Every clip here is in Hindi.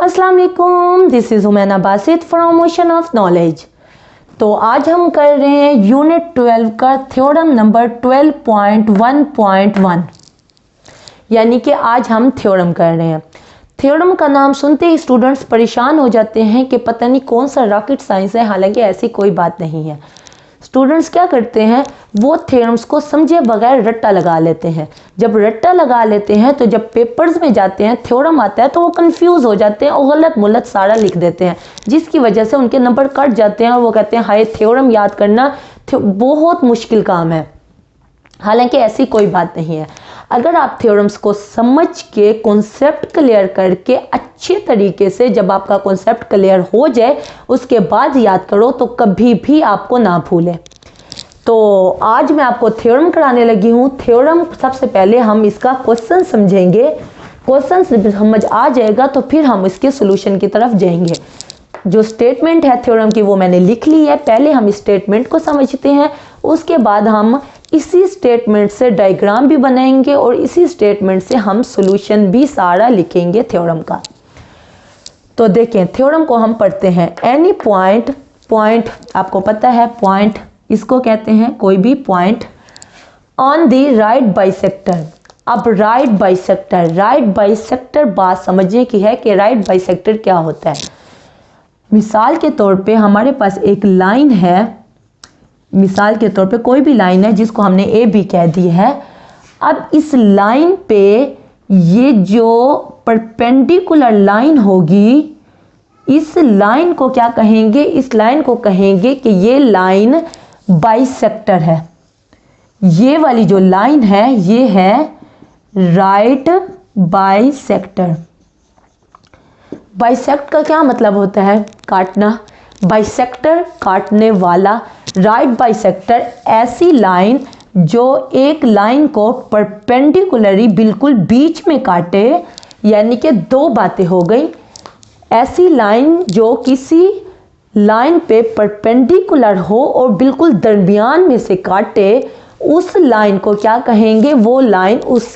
अस्सलाम वालेकुम, this is हुमैना Basit from ocean of knowledge. तो आज हम कर रहे हैं यूनिट 12 का थ्योरम नंबर 12.1.1, यानी कि आज हम थ्योरम कर रहे हैं। थ्योरम का नाम सुनते ही स्टूडेंट्स परेशान हो जाते हैं कि पता नहीं कौन सा रॉकेट साइंस है, हालांकि ऐसी कोई बात नहीं है। स्टूडेंट्स क्या करते हैं, वो थ्योरम्स को समझे बगैर रट्टा लगा लेते हैं। जब रट्टा लगा लेते हैं तो जब पेपर्स में जाते हैं थ्योरम आता है तो वो कंफ्यूज हो जाते हैं और गलत मुलत सारा लिख देते हैं, जिसकी वजह से उनके नंबर कट जाते हैं और वो कहते हैं हाय थ्योरम याद करना बहुत मुश्किल काम है। हालांकि ऐसी कोई बात नहीं है। अगर आप थ्योरम्स को समझ के कॉन्सेप्ट क्लियर करके अच्छे तरीके से जब आपका कॉन्सेप्ट क्लियर हो जाए उसके बाद याद करो तो कभी भी आपको ना भूलें। तो आज मैं आपको थ्योरम कराने लगी हूँ। थ्योरम सबसे पहले हम इसका क्वेश्चन समझेंगे। क्वेश्चन समझ आ जाएगा तो फिर हम इसके सोल्यूशन की तरफ जाएंगे। जो स्टेटमेंट है थ्योरम की वो मैंने लिख ली है। पहले हम स्टेटमेंट को समझते हैं, उसके बाद हम इसी स्टेटमेंट से डायग्राम भी बनाएंगे और इसी स्टेटमेंट से हम सॉल्यूशन भी सारा लिखेंगे थ्योरम का। तो देखें, थ्योरम को हम पढ़ते हैं। एनी पॉइंट आपको पता है पॉइंट इसको कहते हैं, कोई भी point on the right bisector. अब राइट बाइसेक्टर बात समझने की है कि राइट बाइसेक्टर क्या होता है। मिसाल के तौर पे हमारे पास एक लाइन है, मिसाल के तौर पे कोई भी लाइन है जिसको हमने ए बी कह दी है। अब इस लाइन पे ये जो परपेंडिकुलर लाइन होगी, इस लाइन को क्या कहेंगे, इस लाइन को कहेंगे कि ये लाइन बाइसेक्टर है। ये वाली जो लाइन है ये है राइट बाइसेक्टर। बाइसेक्ट का क्या मतलब होता है, काटना। बाइसेक्टर काटने वाला। राइट बाइसेक्टर ऐसी लाइन जो एक लाइन को परपेंडिकुलरी बिल्कुल बीच में काटे, यानी कि दो बातें हो गई। ऐसी लाइन जो किसी लाइन पे परपेंडिकुलर हो और बिल्कुल दरमियान में से काटे, उस लाइन को क्या कहेंगे, वो लाइन उस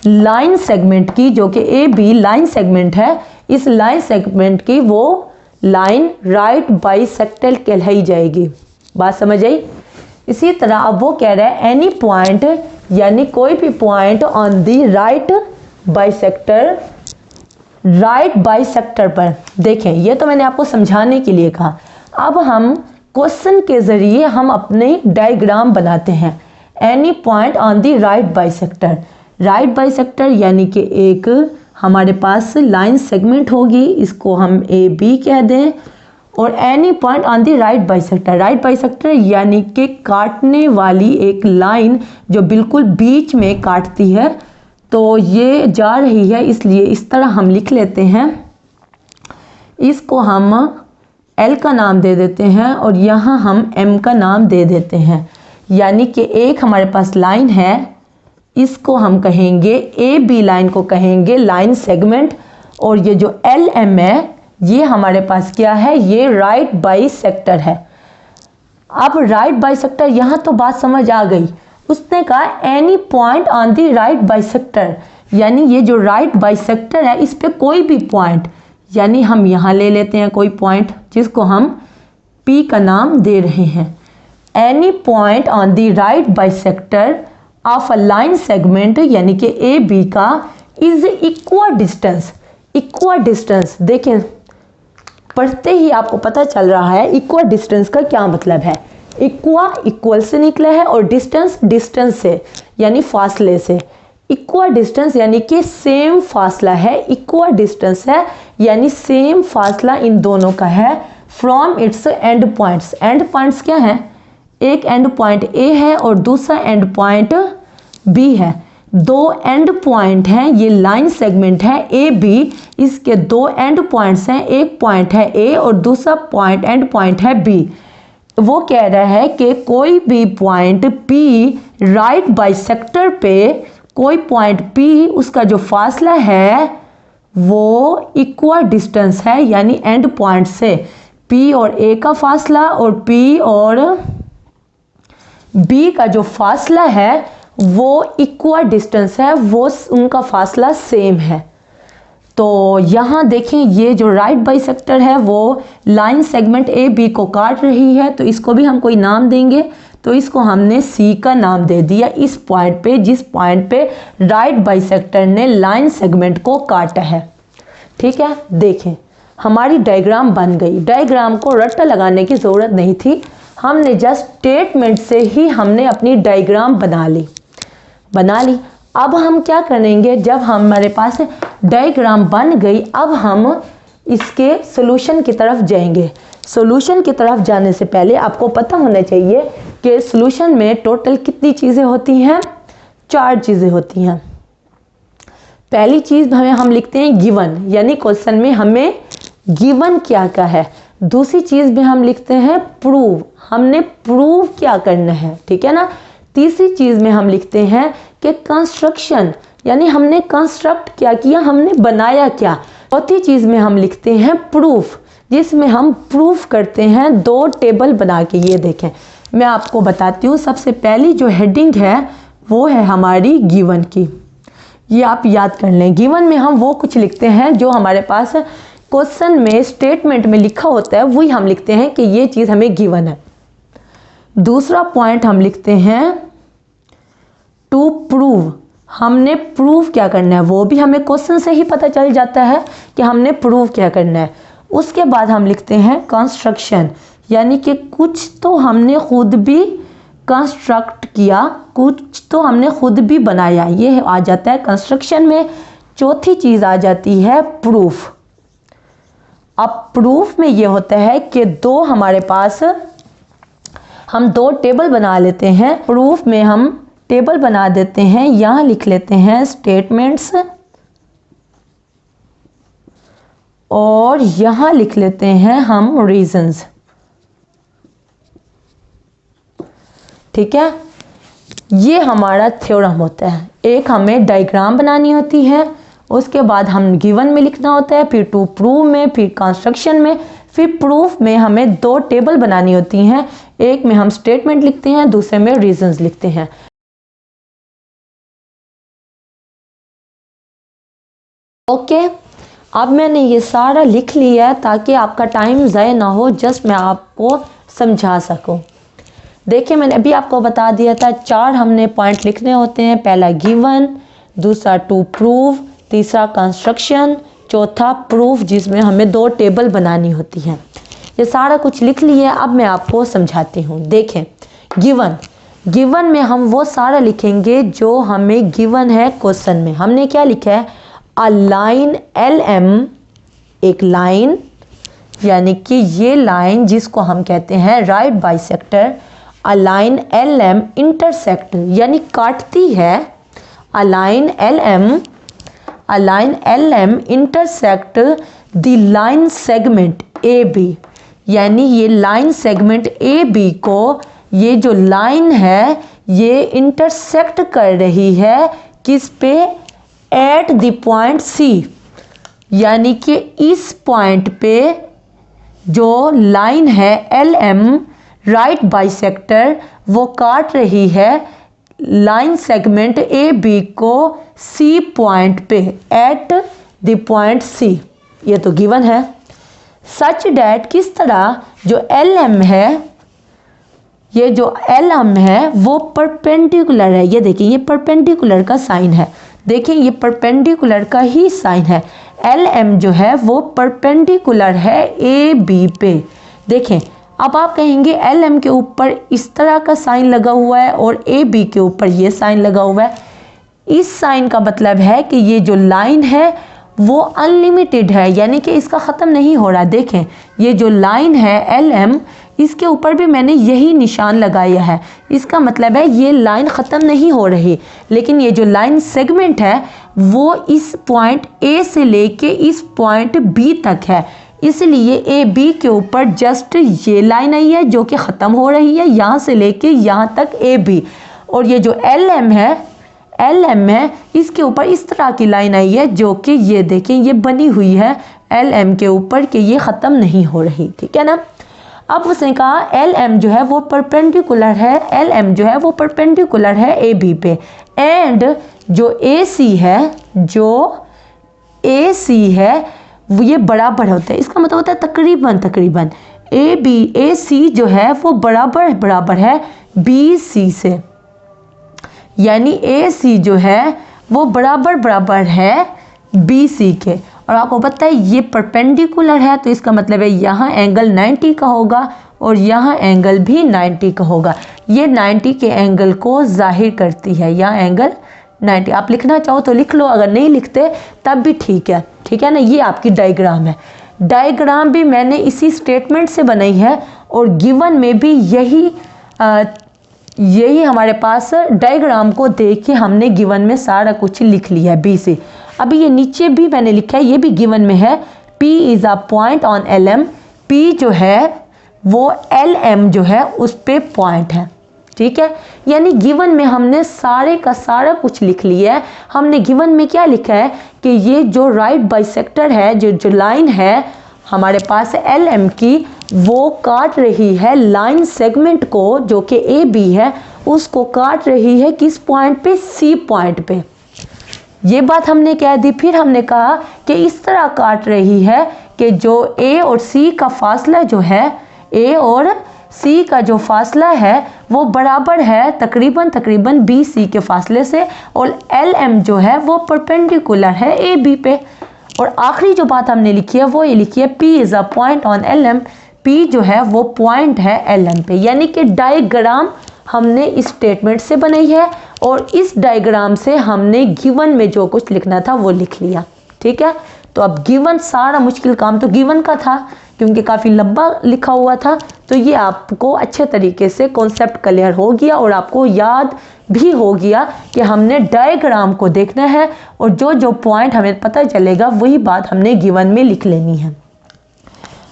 लाइन सेगमेंट की, जो कि ए बी लाइन सेगमेंट है, इस लाइन सेगमेंट की वो लाइन राइट बाइसेक्टर कहलाई जाएगी। बात समझ आई। इसी तरह अब वो कह रहा है एनी पॉइंट, यानी कोई भी point on the right bisector पर। देखें, ये तो मैंने आपको समझाने के लिए कहा। अब हम क्वेश्चन के जरिए हम अपने डायग्राम बनाते हैं। Any point on the right bisector यानी कि एक हमारे पास लाइन सेगमेंट होगी, इसको हम ए बी कह दें। और any point on the right bisector यानी कि काटने वाली एक लाइन जो बिल्कुल बीच में काटती है। तो ये जा रही है, इसलिए इस तरह हम लिख लेते हैं। इसको हम एल का नाम दे देते हैं और यहाँ हम एम का नाम दे देते हैं। यानी कि एक हमारे पास लाइन है, इसको हम कहेंगे ए बी लाइन को कहेंगे लाइन सेगमेंट। और ये जो एल एम है ये हमारे पास क्या है, ये राइट बाइसेक्टर है। अब राइट बाइसेक्टर, यहाँ तो बात समझ आ गई। उसने कहा any point on the right bisector, यानी ये जो राइट बाइसेक्टर है इस पे कोई भी पॉइंट, यानी हम यहाँ ले लेते हैं कोई पॉइंट जिसको हम पी का नाम दे रहे हैं। Any point on the right bisector of a line segment, यानी कि ए बी का, इज इक्वल डिस्टेंस। देखें, पढ़ते ही आपको पता चल रहा है इक्वल डिस्टेंस का क्या मतलब है। इक्वल से निकला है और डिस्टेंस से यानी फासले से। इक्वल डिस्टेंस यानी कि सेम फासला है। इक्वल डिस्टेंस है यानी सेम फासला इन दोनों का है। फ्रॉम इट्स एंड पॉइंट्स क्या है, एक एंड पॉइंट ए है और दूसरा एंड पॉइंट बी है। दो एंड पॉइंट हैं, ये लाइन सेगमेंट है ए बी, इसके दो एंड पॉइंट्स हैं, एक पॉइंट है ए और दूसरा पॉइंट एंड पॉइंट है बी। वो कह रहा है कि कोई भी पॉइंट पी राइट बाइसेक्टर पे, कोई पॉइंट पी उसका जो फासला है वो इक्वल डिस्टेंस है, यानी एंड पॉइंट से पी और ए का फासला और पी और बी का जो फासला है वो इक्वल डिस्टेंस है, वो उनका फासला सेम है। तो यहाँ देखें ये जो राइट बाइसेक्टर है वो लाइन सेगमेंट ए बी को काट रही है, तो इसको भी हम कोई नाम देंगे। तो इसको हमने सी का नाम दे दिया इस पॉइंट पे, जिस पॉइंट पे राइट बाइसेक्टर ने लाइन सेगमेंट को काटा है। ठीक है, देखें हमारी डायग्राम बन गई। डायग्राम को रट्टा लगाने की ज़रूरत नहीं थी, हमने जस्ट स्टेटमेंट से ही हमने अपनी डायग्राम बना ली। अब हम क्या करेंगे, जब हमारे पास डायग्राम बन गई, अब हम इसके सॉल्यूशन की तरफ जाएंगे। सॉल्यूशन की तरफ जाने से पहले आपको पता होना चाहिए कि सॉल्यूशन में टोटल कितनी चीज़ें होती हैं, 4 चीज़ें होती हैं। पहली चीज़ हम लिखते हैं गिवन, यानी क्वेश्चन में हमें गिवन क्या क्या है। दूसरी चीज़ में हम लिखते हैं प्रूव, हमने प्रूव क्या करना है, ठीक है ना। तीसरी चीज़ में हम लिखते हैं कि कंस्ट्रक्शन, यानी हमने कंस्ट्रक्ट क्या किया, हमने बनाया क्या। चौथी चीज़ में हम लिखते हैं प्रूफ, जिसमें हम प्रूफ करते हैं 2 टेबल बना के। ये देखें मैं आपको बताती हूँ, सबसे पहली जो हेडिंग है वो है हमारी गिवन की, ये आप याद कर लें। गिवन में हम वो कुछ लिखते हैं जो हमारे पास क्वेश्चन में स्टेटमेंट में लिखा होता है, वही हम लिखते हैं कि ये चीज़ हमें गिवन है। दूसरा पॉइंट हम लिखते हैं टू प्रूव, हमने प्रूव क्या करना है, वो भी हमें क्वेश्चन से ही पता चल जाता है कि हमने प्रूव क्या करना है। उसके बाद हम लिखते हैं कंस्ट्रक्शन, यानी कि कुछ तो हमने खुद भी कंस्ट्रक्ट किया, कुछ तो हमने खुद भी बनाया, ये आ जाता है कंस्ट्रक्शन में। चौथी चीज़ आ जाती है प्रूफ। अब प्रूफ में ये होता है कि हमारे पास हम 2 टेबल बना लेते हैं। प्रूफ में हम टेबल बना देते हैं, यहाँ लिख लेते हैं स्टेटमेंट्स और यहाँ लिख लेते हैं हम रीजंस। ठीक है, ये हमारा थ्योरम होता है। एक हमें डायग्राम बनानी होती है, उसके बाद हम गिवन में लिखना होता है, फिर टू प्रूव में, फिर कंस्ट्रक्शन में, फिर प्रूफ में हमें 2 टेबल बनानी होती हैं। एक में हम स्टेटमेंट लिखते हैं, दूसरे में रीजंस लिखते हैं। ओके, अब मैंने ये सारा लिख लिया है ताकि आपका टाइम ज़ाया ना हो, जस्ट मैं आपको समझा सकूं। देखिए मैंने अभी आपको बता दिया था 4 हमने पॉइंट लिखने होते हैं। पहला गिवन, दूसरा टू प्रूव, तीसरा कंस्ट्रक्शन, चौथा प्रूफ, जिसमें हमें 2 टेबल बनानी होती हैं। ये सारा कुछ लिख लिया, अब मैं आपको समझाती हूँ। देखें गिवन में हम वो सारा लिखेंगे जो हमें गिवन है क्वेश्चन में। हमने क्या लिखा है, अ लाइन LM, एक लाइन, यानी कि ये लाइन जिसको हम कहते हैं right bisector, a line LM intersect, यानी काटती है। A line LM intersect the line segment AB, यानी ये लाइन सेगमेंट AB को, ये जो लाइन है ये इंटरसेक्ट कर रही है किस पे, एट द पॉइंट C, यानी कि इस पॉइंट पे जो लाइन है LM राइट बाइसेक्टर, वो काट रही है लाइन सेगमेंट AB को C पॉइंट पे, एट द पॉइंट C। ये तो गिवन है। सच डैट, किस तरह जो LM है, ये जो LM है वो परपेंडिकुलर है। ये देखिए ये परपेंडिकुलर का साइन है, देखिए ये परपेंडिकुलर का ही साइन है। LM जो है वो परपेंडिकुलर है AB पे। देखें अब आप कहेंगे LM के ऊपर इस तरह का साइन लगा हुआ है और AB के ऊपर ये साइन लगा हुआ है। इस साइन का मतलब है कि ये जो लाइन है वो अनलिमिटेड है, यानी कि इसका ख़त्म नहीं हो रहा। देखें ये जो लाइन है LM, इसके ऊपर भी मैंने यही निशान लगाया है, इसका मतलब है ये लाइन ख़त्म नहीं हो रही। लेकिन ये जो लाइन सेगमेंट है वो इस पॉइंट A से लेके इस पॉइंट B तक है, इसलिए AB के ऊपर जस्ट ये लाइन आई है जो कि ख़त्म हो रही है यहाँ से लेके यहाँ तक AB। और ये जो LM है इसके ऊपर इस तरह की लाइन आई है जो कि ये देखें ये बनी हुई है LM के ऊपर कि ये ख़त्म नहीं हो रही। ठीक है ना। अब उसने कहा LM जो है वो परपेंडिकुलर है, LM जो है वो परपेंडिकुलर है AB पे, एंड जो AC है, जो ए सी है ये बराबर होता है, इसका मतलब होता है तकरीबन तकरीबन ए सी जो है वो बराबर है बी सी से, यानी ए सी जो है वो बराबर है बी सी के। और आपको पता है ये परपेंडिकुलर है, तो इसका मतलब है यहाँ एंगल 90 का होगा और यहाँ एंगल भी 90 का होगा। ये 90 के एंगल को जाहिर करती है, यहाँ एंगल 90। आप लिखना चाहो तो लिख लो, अगर नहीं लिखते तब भी ठीक है ना। ये आपकी डायग्राम है। डायग्राम भी मैंने इसी स्टेटमेंट से बनाई है और गिवन में भी यही हमारे पास डायग्राम को देख के हमने गिवन में सारा कुछ लिख लिया है बी से। अभी ये नीचे भी मैंने लिखा है, ये भी गिवन में है, P is a point on LM। P जो है वो LM जो है उस पे पॉइंट है, ठीक है। यानी गिवन में हमने सारे का सारा कुछ लिख लिया है। हमने गिवन में क्या लिखा है कि ये जो राइट बाइसेक्टर है, जो लाइन है हमारे पास LM की, वो काट रही है लाइन सेगमेंट को, जो कि AB है, उसको काट रही है किस पॉइंट पे, C पॉइंट पे। ये बात हमने कह दी। फिर हमने कहा कि इस तरह काट रही है कि जो A और C का फासला जो है, A और C का जो फासला है वो बराबर है तकरीबन BC के फासले से, और LM जो है वो परपेंडिकुलर है AB पे। और आखिरी जो बात हमने लिखी है वो ये लिखी है, P is a point on LM। P जो है वो पॉइंट है LM पे। यानी कि डायग्राम हमने इस स्टेटमेंट से बनाई है और इस डायग्राम से हमने गिवन में जो कुछ लिखना था वो लिख लिया, ठीक है। तो अब गिवन, सारा मुश्किल काम तो गिवन का था क्योंकि काफ़ी लंबा लिखा हुआ था, तो ये आपको अच्छे तरीके से कॉन्सेप्ट क्लियर हो गया और आपको याद भी हो गया कि हमने डायग्राम को देखना है और जो जो पॉइंट हमें पता चलेगा वही बात हमने गिवन में लिख लेनी है।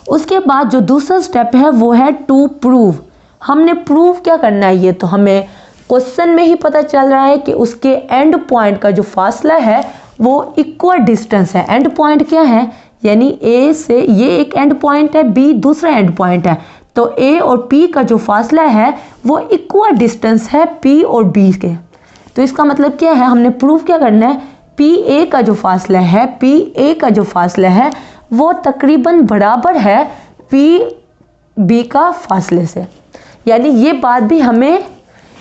उसके बाद जो दूसरा स्टेप है वो है टू प्रूव। हमने प्रूव क्या करना है, ये तो हमें क्वेश्चन में ही पता चल रहा है कि उसके एंड पॉइंट का जो फासला है वो इक्वल डिस्टेंस है। एंड पॉइंट क्या है, यानी A से ये एक एंड पॉइंट है, B दूसरा एंड पॉइंट है, तो A और P का जो फासला है वो इक्वल डिस्टेंस है P और B के। तो इसका मतलब क्या है, हमने प्रूफ क्या करना है, PA का जो फासला है, PA का जो फासला है वो तकरीबन बराबर है PB का फासले से। यानी ये बात भी हमें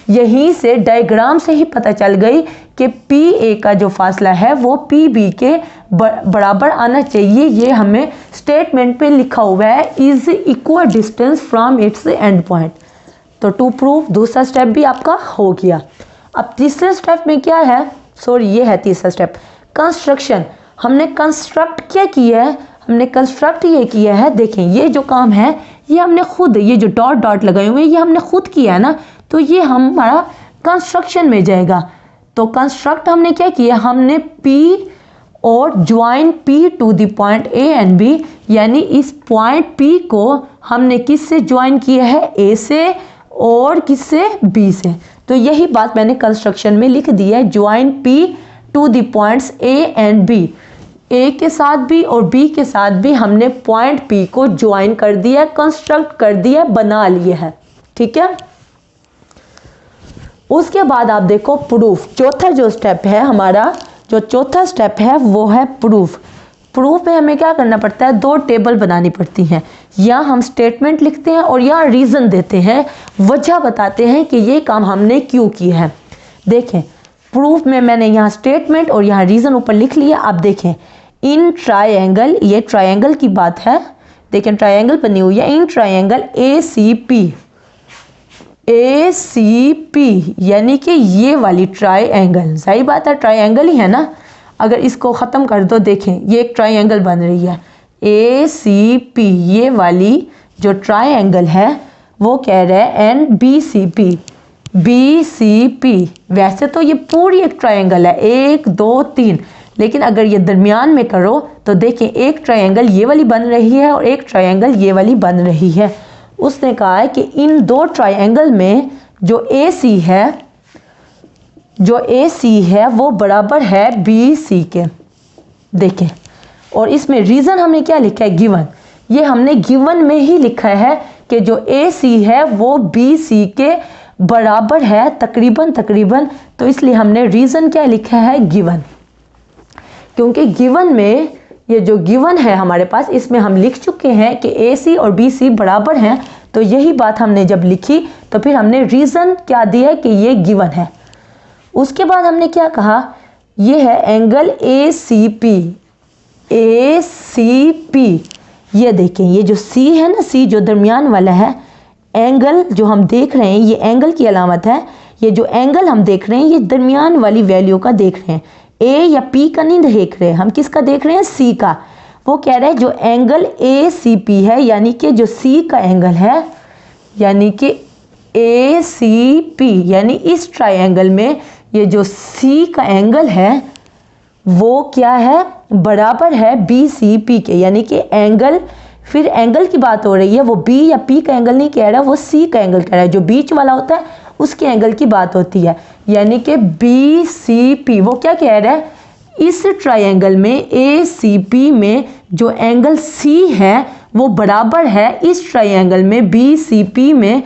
यहीं से डायग्राम से ही पता चल गई कि PA का जो फासला है वो PB के बराबर आना चाहिए। ये हमें स्टेटमेंट पे लिखा हुआ है, is equal distance from its and point. तो टू प्रूव दूसरा स्टेप भी आपका हो गया। अब तीसरे स्टेप में क्या है, ये है तीसरा स्टेप, कंस्ट्रक्शन। हमने कंस्ट्रक्ट क्या किया है, हमने कंस्ट्रक्ट ये किया है, देखें ये जो काम है ये हमने खुद, ये जो डॉट डॉट लगाए हुए हैं ये हमने खुद किया है ना, तो ये हमारा कंस्ट्रक्शन में जाएगा। तो कंस्ट्रक्ट हमने क्या किया, हमने P और join P to the point A and B, यानी इस पॉइंट P को हमने किस से ज्वाइन किया है, A से, और किससे, B से। तो यही बात मैंने कंस्ट्रक्शन में लिख दी है, join P to the points A and B। A के साथ भी और B के साथ भी हमने पॉइंट P को ज्वाइन कर दिया, कंस्ट्रक्ट कर दिया, बना लिया है, ठीक है। उसके बाद आप देखो प्रूफ। चौथा जो स्टेप है हमारा, जो चौथा स्टेप है वो है प्रूफ। प्रूफ में हमें क्या करना पड़ता है, दो टेबल बनानी पड़ती हैं। या हम स्टेटमेंट लिखते हैं और या रीज़न देते हैं, वजह बताते हैं कि ये काम हमने क्यों किया है। देखें प्रूफ में मैंने यहाँ स्टेटमेंट और यहाँ रीज़न ऊपर लिख लिया। आप देखें इन ट्रायंगल, ये ट्रायंगल की बात है, देखें ट्रायंगल बनी हुई है, इन ट्रायंगल ACP यानी कि ये वाली ट्रायंगल, सही बात है ट्रायंगल ही है ना। अगर इसको ख़त्म कर दो, देखें ये एक ट्रायंगल बन रही है ACP, ये वाली जो ट्रायंगल है वो कह रहा है BCP। वैसे तो ये पूरी एक ट्रायंगल है, 1 2 3, लेकिन अगर ये दरमियान में करो तो देखें एक ट्रायंगल ये वाली बन रही है और एक ट्रायंगल ये वाली बन रही है। उसने कहा है कि इन दो ट्रायंगल में जो AC है वो बराबर है BC के। देखें और इसमें रीज़न हमने क्या लिखा है, गिवन। ये हमने गिवन में ही लिखा है कि जो AC है वो BC के बराबर है तकरीबन। तो इसलिए हमने रीज़न क्या लिखा है, गिवन। क्योंकि गिवन में ये जो गिवन है हमारे पास, इसमें हम लिख चुके हैं कि AC और BC बराबर हैं। तो यही बात हमने जब लिखी तो फिर हमने रीज़न क्या दिया कि ये गिवन है। उसके बाद हमने क्या कहा, ये है एंगल ACP। ये देखें, ये जो C है ना, C जो दरमियान वाला है, एंगल जो हम देख रहे हैं ये एंगल की अलामत है। ये जो एंगल हम देख रहे हैं ये दरमियान वाली वैल्यू का देख रहे हैं, A या P का नहीं देख रहे हैं, हम किसका देख रहे हैं, C का। वो कह रहे हैं जो एंगल ACP है, यानी कि जो C का एंगल है, यानी कि ACP, यानी इस ट्रायंगल में ये जो C का एंगल है वो क्या है, बराबर है BCP के। यानी कि एंगल, फिर एंगल की बात हो रही है, वो B या P का एंगल नहीं कह रहा, वो C का एंगल कह रहा है। जो बीच वाला होता है उसके एंगल की बात होती है, यानी कि BCP। वो क्या कह रहा है, इस ट्रायंगल में ACP में जो एंगल C है वो बराबर है इस ट्रायंगल में BCP में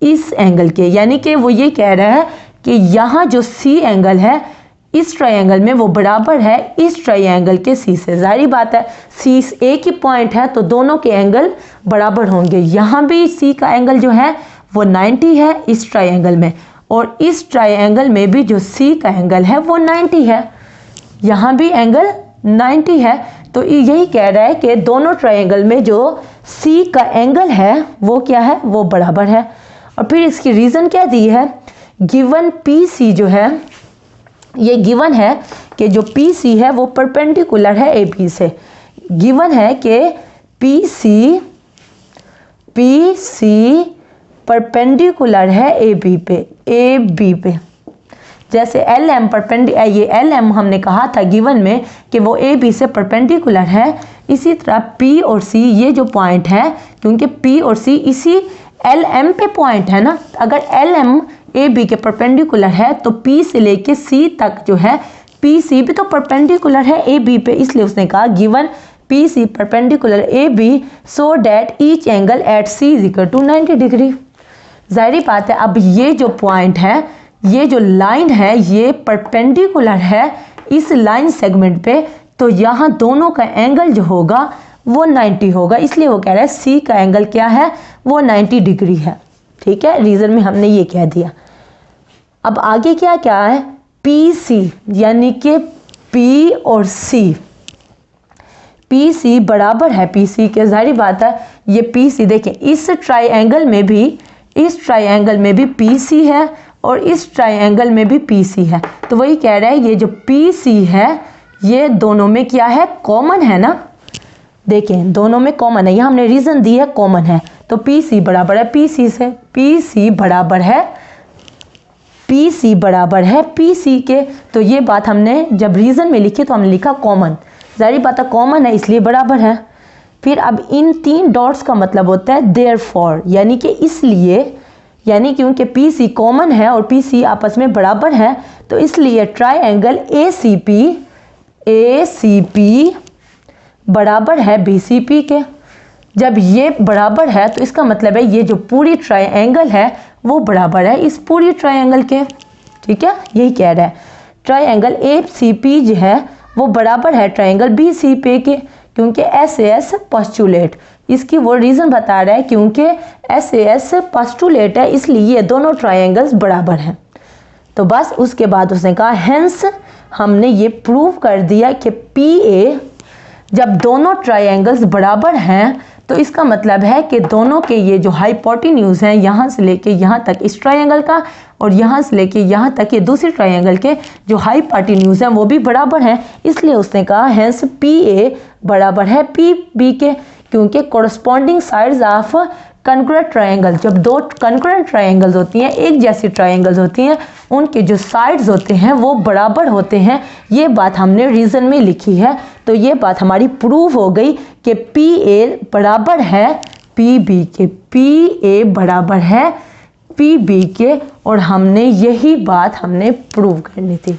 इस एंगल के। यानी कि वो ये कह रहा है कि यहाँ जो C एंगल है इस ट्रायंगल में वो बराबर है इस ट्रायंगल के C से। जाहिर बात है C एक ही पॉइंट है तो दोनों के एंगल बराबर होंगे। यहाँ भी C का एंगल जो है वो 90 है इस ट्रायंगल में, और इस ट्रायंगल में भी जो C का एंगल है वो 90 है, यहाँ भी एंगल 90 है। तो यही कह रहा है कि दोनों ट्रायंगल में जो C का एंगल है वो क्या है, वो बराबर है। और फिर इसकी रीज़न क्या दी है, गिवन PC जो है, ये गिवन है कि जो PC है वो परपेंडिकुलर है AB से। गिवन है कि PC परपेंडिकुलर है AB पे। जैसे LM ये LM हमने कहा था गिवन में कि वो AB से परपेंडिकुलर है, इसी तरह P और C ये जो पॉइंट है, क्योंकि P और C इसी LM पे पॉइंट है ना, अगर LM AB के परपेंडिकुलर है तो P से लेके C तक जो है PC भी तो परपेंडिकुलर है AB पे, इसलिए उसने कहा given PC perpendicular AB so that each angle at C is equal to 90 degree. जाहिर बात है अब ये जो पॉइंट है, ये जो लाइन है ये परपेंडिकुलर है इस लाइन सेगमेंट पे, तो यहाँ दोनों का एंगल जो होगा वो 90 होगा, इसलिए वो कह रहा है C का एंगल क्या है, वो 90 डिग्री है। ठीक है, रीज़न में हमने ये कह दिया। अब आगे क्या क्या है, PC यानी कि P और C, PC बराबर है PC के। जाहिर बात है ये PC देखें, इस ट्रायंगल में भी PC है और इस ट्रायंगल में भी PC है, तो वही कह रहा है ये जो PC है ये दोनों में क्या है, कॉमन है ना। देखें दोनों में कॉमन है, यहाँ हमने रीज़न दी है कॉमन है, तो PC बराबर है PC से, PC बराबर है PC के। तो ये बात हमने जब रीज़न में लिखी तो हमने लिखा कॉमन, जाहिर बात है कॉमन है इसलिए बराबर है। फिर अब इन 3 डॉट्स का मतलब होता है देयरफॉर, यानी कि इसलिए, यानी क्योंकि PC कॉमन है और PC आपस में बराबर है, तो इसलिए ट्रायंगल ACP बराबर है BCP के। जब ये बराबर है तो इसका मतलब है ये जो पूरी ट्रायंगल है वो बराबर है इस पूरी ट्रायंगल के। ठीक है, यही कह रहा है ट्रायंगल ACP जो है वो बराबर है ट्रायंगल BCP के, क्योंकि SAS पोस्टुलेट, इसकी वो रीज़न बता रहा है क्योंकि SAS पोस्टुलेट है इसलिए ये दोनों ट्रायंगल्स बराबर हैं। तो बस उसके बाद उसने कहा हेंस हमने ये प्रूव कर दिया कि PA जब दोनों ट्रायंगल्स बराबर हैं तो इसका मतलब है कि दोनों के ये जो हाइपोटेन्यूज हैं, यहाँ से लेके यहाँ तक इस ट्रायंगल का और यहाँ से लेके यहाँ तक ये दूसरी ट्रायंगल के जो हाइपोटेन्यूज हैं वो भी बराबर हैं, इसलिए उसने कहा हेंस PA बराबर है PB के, क्योंकि corresponding sides of congruent triangle, जब दो कॉन्ग्रुएंट ट्रायंगल्स होती हैं, एक जैसी ट्रायंगल्स होती हैं, उनके जो साइड्स होते हैं वो बराबर होते हैं। ये बात हमने रीज़न में लिखी है, तो ये बात हमारी प्रूव हो गई कि PA बराबर है PB के, PA बराबर है PB के, और हमने यही बात हमने प्रूव करनी थी।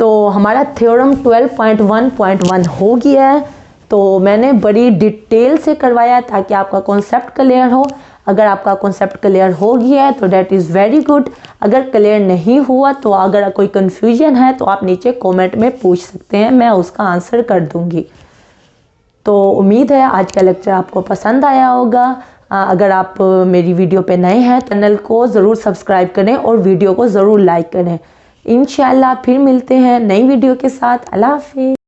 तो हमारा थ्योरम 12.1.1 हो गया है। तो मैंने बड़ी डिटेल से करवाया ताकि आपका कॉन्सेप्ट क्लियर हो। अगर आपका कॉन्सेप्ट क्लियर हो गया है तो डैट इज़ वेरी गुड। अगर क्लियर नहीं हुआ तो अगर कोई कन्फ्यूजन है तो आप नीचे कमेंट में पूछ सकते हैं, मैं उसका आंसर कर दूंगी। तो उम्मीद है आज का लेक्चर आपको पसंद आया होगा। अगर आप मेरी वीडियो पे नए हैं चैनल को ज़रूर सब्सक्राइब करें और वीडियो को ज़रूर लाइक करें। इंशाल्लाह फिर मिलते हैं नई वीडियो के साथ। अल्लाह हाफिज़।